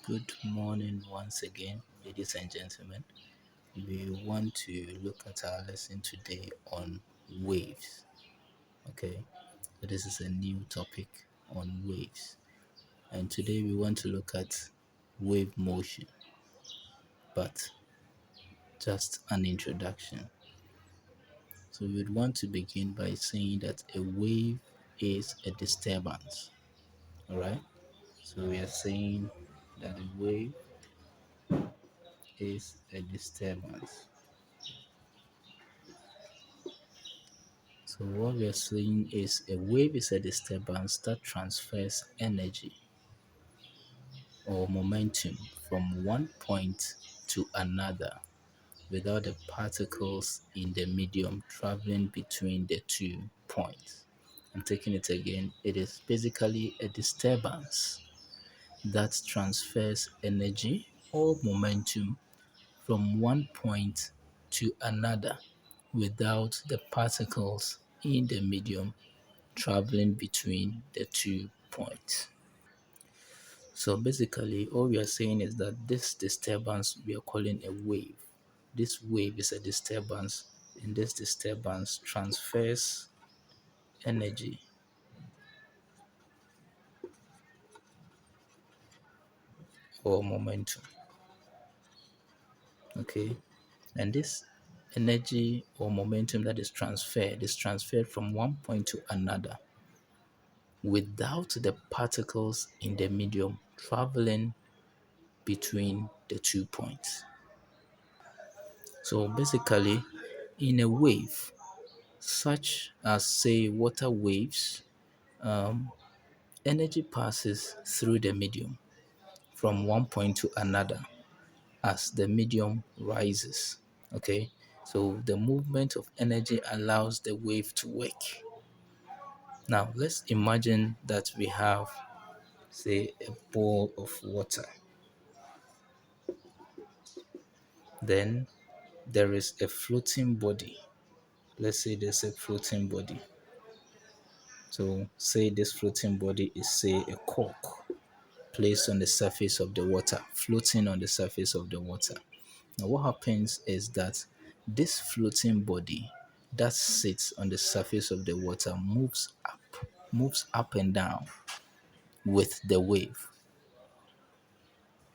Good morning once again, ladies and gentlemen. We want to look at our lesson today on waves. Okay, so this is a new topic on waves, and today we want to look at wave motion, but just an introduction. So we'd want to begin by saying that a wave is a disturbance. All right, so we are saying that a wave is a disturbance. So what we are saying is a wave is a disturbance that transfers energy or momentum from one point to another without the particles in the medium traveling between the 2 points. I'm taking it again. It is basically a disturbance that transfers energy or momentum from one point to another without the particles in the medium traveling between the 2 points. So basically, all we are saying is that this disturbance we are calling a wave. This wave is a disturbance, and this disturbance transfers energy or momentum. Okay, and this energy or momentum that is transferred from one point to another without the particles in the medium traveling between the 2 points. So basically, in a wave, such as say water waves, energy passes through the medium from one point to another as the medium rises. Okay, so the movement of energy allows the wave to work. Now, let's imagine that we have, say, a bowl of water. Then there is a floating body. Let's say there's a floating body. So, say this floating body is, say, a cork placed on the surface of the water, floating on the surface of the water. Now, what happens is that this floating body that sits on the surface of the water moves up and down with the wave,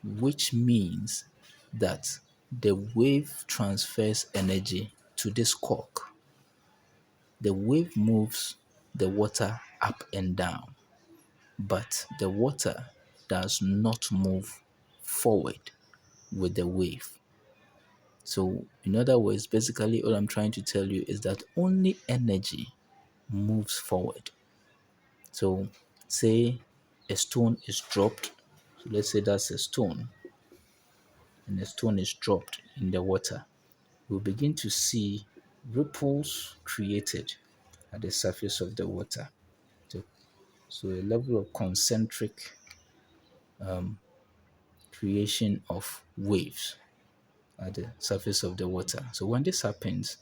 which means that the wave transfers energy to this cork. The wave moves the water up and down, but the water does not move forward with the wave. So, in other words, basically, all I'm trying to tell you is that only energy moves forward. So, say a stone is dropped. So, let's say that's a stone, and the stone is dropped in the water. We'll begin to see ripples created at the surface of the water. So, so a level of concentric creation of waves at the surface of the water. So when this happens,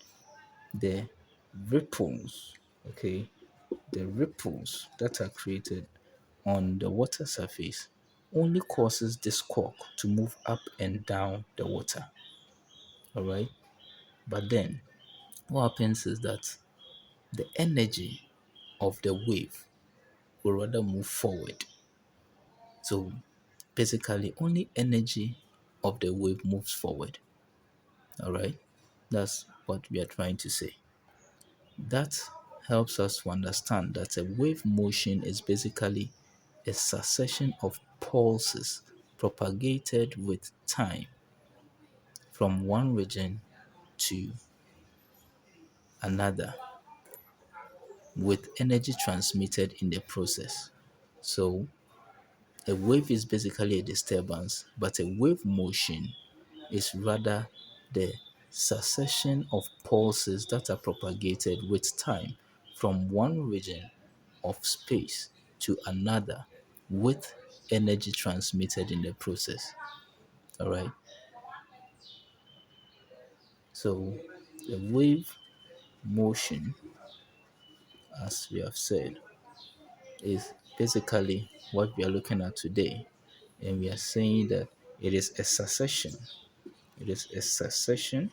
the ripples, okay, the ripples that are created on the water surface only causes this cork to move up and down the water. All right. But then what happens is that the energy of the wave will rather move forward. So basically, only energy of the wave moves forward. All right. That's what we are trying to say. That helps us to understand that a wave motion is basically a succession of pulses propagated with time from one region to another with energy transmitted in the process. So, a wave is basically a disturbance, but a wave motion is rather the succession of pulses that are propagated with time from one region of space to another with energy transmitted in the process. All right. So the wave motion, as we have said, is basically what we are looking at today. and we are saying that it is a succession. It is a succession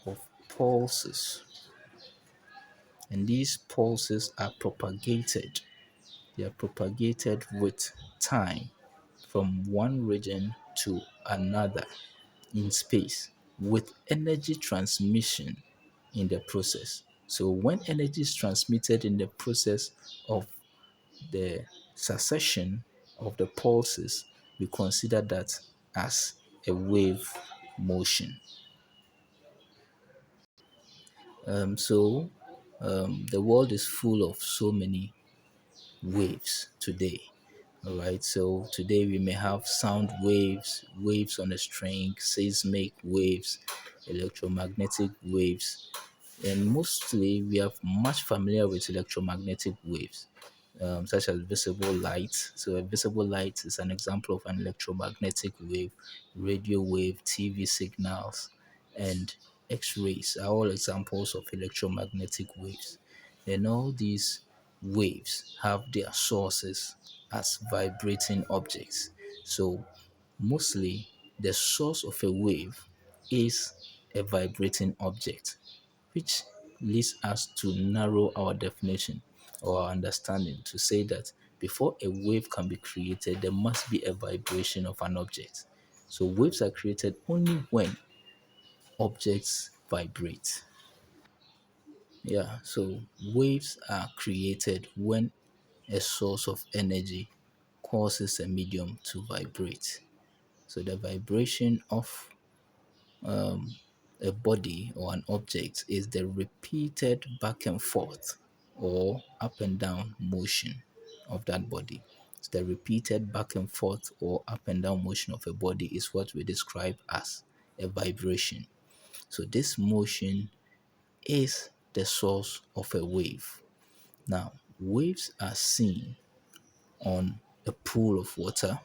of pulses, and these pulses are propagated. They are propagated with time from one region to another in space with energy transmission in the process. So when energy is transmitted in the process of the succession of the pulses, we consider that as a wave motion. The world is full of so many waves today. All right, so today we may have sound waves, waves on a string, seismic waves, electromagnetic waves, and mostly we are much familiar with electromagnetic waves, such as visible light. So, a visible light is an example of an electromagnetic wave, radio wave, TV signals, and X rays are all examples of electromagnetic waves. And all these waves have their sources as vibrating objects. So, mostly the source of a wave is a vibrating object, which leads us to narrow our definition or our understanding to say that before a wave can be created, there must be a vibration of an object. So waves are created only when objects vibrate. Yeah, so waves are created when a source of energy causes a medium to vibrate. So the vibration of a body or an object is the repeated back and forth or up and down motion of that body. So the repeated back and forth or up and down motion of a body is what we describe as a vibration. So this motion is the source of a wave. Now, waves are seen on a pool of water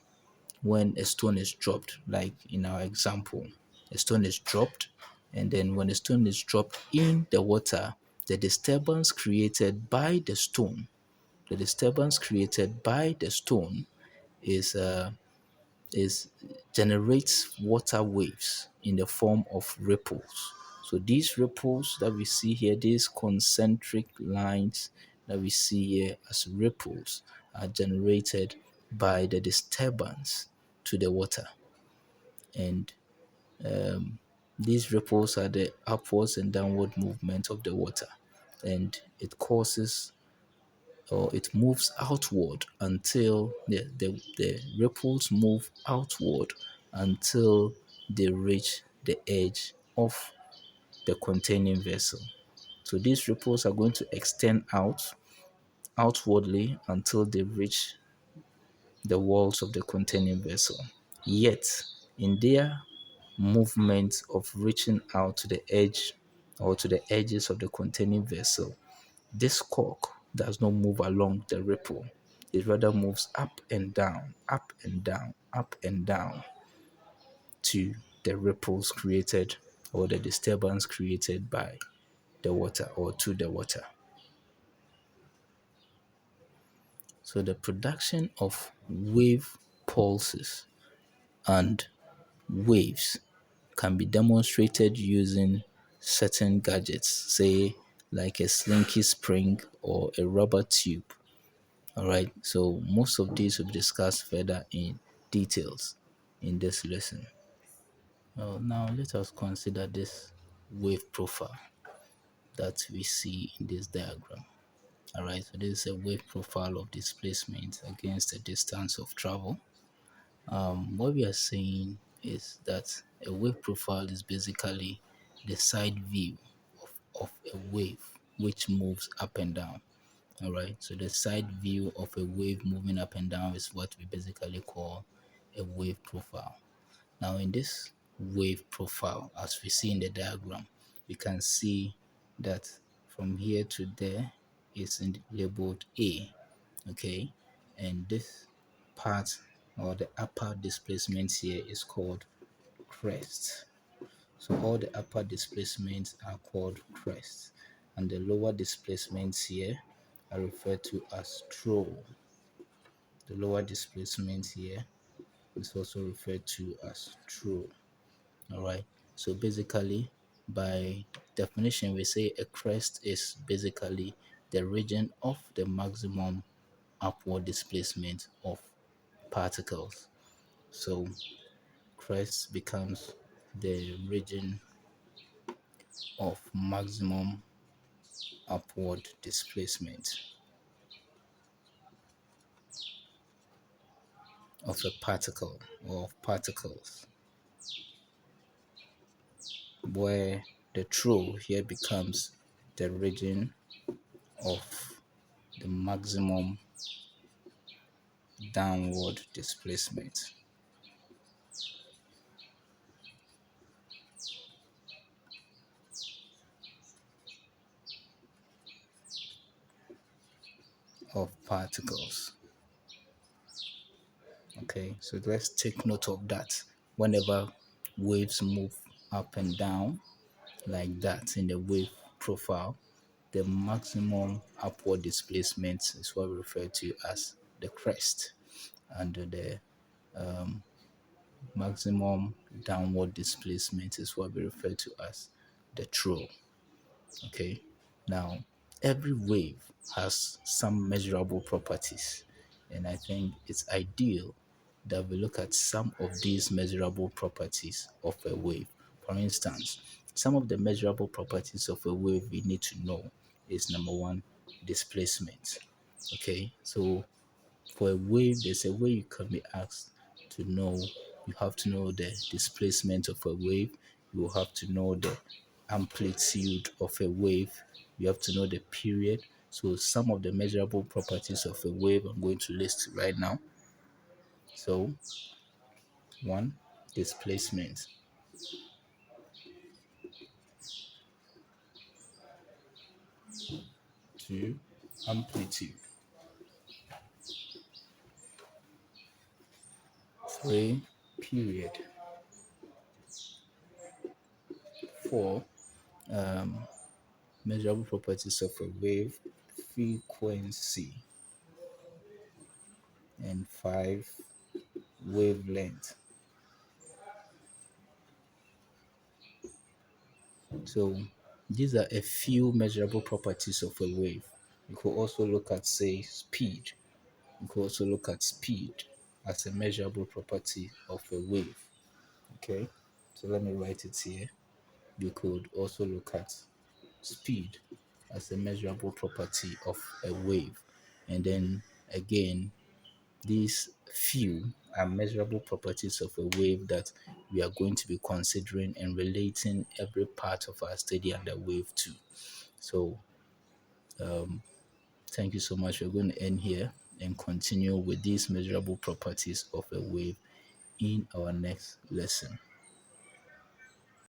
when a stone is dropped, like in our example, a stone is dropped, and then when a stone is dropped in the water, the disturbance created by the stone, the disturbance created by the stone is is generates water waves in the form of ripples. So these ripples that we see here, these concentric lines that we see here as ripples, are generated by the disturbance to the water. And these ripples are the upwards and downward movement of the water. And it causes or it moves outward until the ripples move outward until they reach the edge of the containing vessel. So these ripples are going to extend outwardly until they reach the walls of the containing vessel. Yet, in their movement of reaching out to the edge or to the edges of the containing vessel, this cork does not move along the ripple. It rather moves up and down, up and down, up and down to the ripples created or the disturbance created by the water or to the water. So the production of wave pulses and waves can be demonstrated using certain gadgets, say like a slinky spring or a rubber tube. All right, so most of these will be discussed further in details in this lesson. Well, now let us consider this wave profile that we see in this diagram. All right, so this is a wave profile of displacement against the distance of travel. What we are saying is that a wave profile is basically the side view of a wave which moves up and down. All right, so the side view of a wave moving up and down is what we basically call a wave profile. Now, in this wave profile, as we see in the diagram, you can see that from here to there is labeled A, okay, and this part or the upper displacement here is called crest. So all the upper displacements are called crests, and the lower displacements here are referred to as trough. The lower displacement here is also referred to as throw. All right. So basically, by definition, we say a crest is basically the region of the maximum upward displacement of particles. So crest becomes the region of maximum upward displacement of a particle or of particles, where the throw here becomes the region of the maximum downward displacement of particles. Okay, so let's take note of that. Whenever waves move up and down like that in the wave profile, the maximum upward displacement is what we refer to as the crest, and the maximum downward displacement is what we refer to as the throw. Okay, now every wave has some measurable properties, and I think it's ideal that we look at some of these measurable properties of a wave. For instance, some of the measurable properties of a wave we need to know is number one, displacement. Okay, so for a wave, there's a way you can be asked to know. You have to know the displacement of a wave. You will have to know the amplitude of a wave. You have to know the period. So some of the measurable properties of a wave I'm going to list right now. So one, displacement. Two, amplitude. Three, period. Four, measurable properties of a wave, frequency. And five, wavelength. So these are a few measurable properties of a wave. You could also look at, say, speed. You could also look at speed as a measurable property of a wave. Okay, so let me write it here. You could also look at speed as a measurable property of a wave. And then again, these few are measurable properties of a wave that we are going to be considering and relating every part of our study under wave to. So, thank you so much. We're going to end here and continue with these measurable properties of a wave in our next lesson.